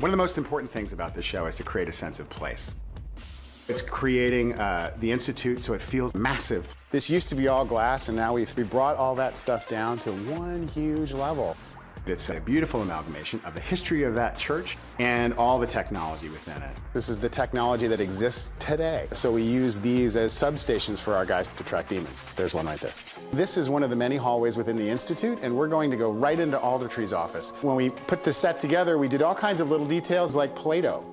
One of the most important things about this show is to create a sense of place. It's creating the Institute so it feels massive. This used to be all glass, and now we brought all that stuff down to one huge level. It's a beautiful amalgamation of the history of that church and all the technology within it. This is the technology that exists today. So we use these as substations for our guys to track demons. There's one right there. This is one of the many hallways within the Institute, and we're going to go right into Aldertree's office. When we put the set together, we did all kinds of little details like Plato.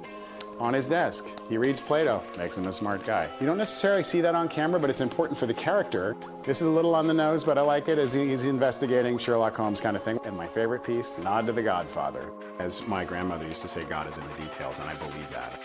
On his desk, he reads Plato, makes him a smart guy. You don't necessarily see that on camera, but it's important for the character. This is a little on the nose, but I like it as he's investigating Sherlock Holmes kind of thing. And my favorite piece, nod to the Godfather. As my grandmother used to say, God is in the details, and I believe that.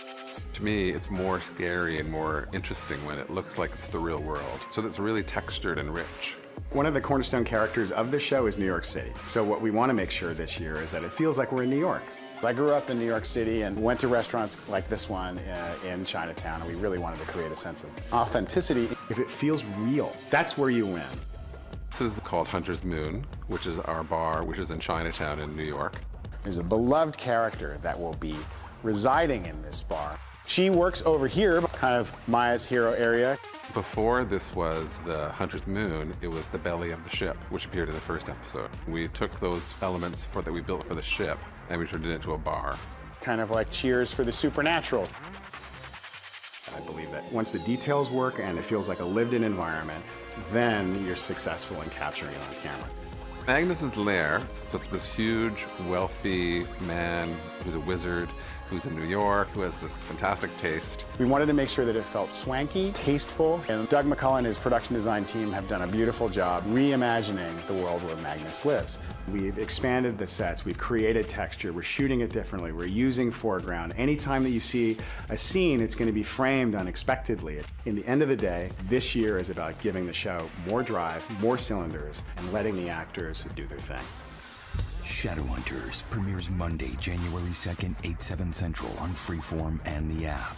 To me, it's more scary and more interesting when it looks like it's the real world. So that's really textured and rich. One of the cornerstone characters of the show is New York City. So what we want to make sure this year is that it feels like we're in New York. I grew up in New York City and went to restaurants like this one in Chinatown, and we really wanted to create a sense of authenticity. If it feels real, that's where you win. This is called Hunter's Moon, which is our bar, which is in Chinatown in New York. There's a beloved character that will be residing in this bar. She works over here, kind of Maya's hero area. Before this was the Hunter's Moon, it was the belly of the ship, which appeared in the first episode. We took those elements that we built for the ship, and we turned it into a bar. Kind of like Cheers for the Supernaturals. I believe that once the details work and it feels like a lived-in environment, then you're successful in capturing it on camera. Magnus's lair, so it's this huge, wealthy man who's a wizard, who's in New York, who has this fantastic taste. We wanted to make sure that it felt swanky, tasteful, and Doug McCullough and his production design team have done a beautiful job reimagining the world where Magnus lives. We've expanded the sets, we've created texture, we're shooting it differently, we're using foreground. Anytime that you see a scene, it's going to be framed unexpectedly. In the end of the day, this year is about giving the show more drive, more cylinders, and letting the actors do their thing. Shadowhunters premieres Monday, January 2nd, 8/7 Central on Freeform and the app.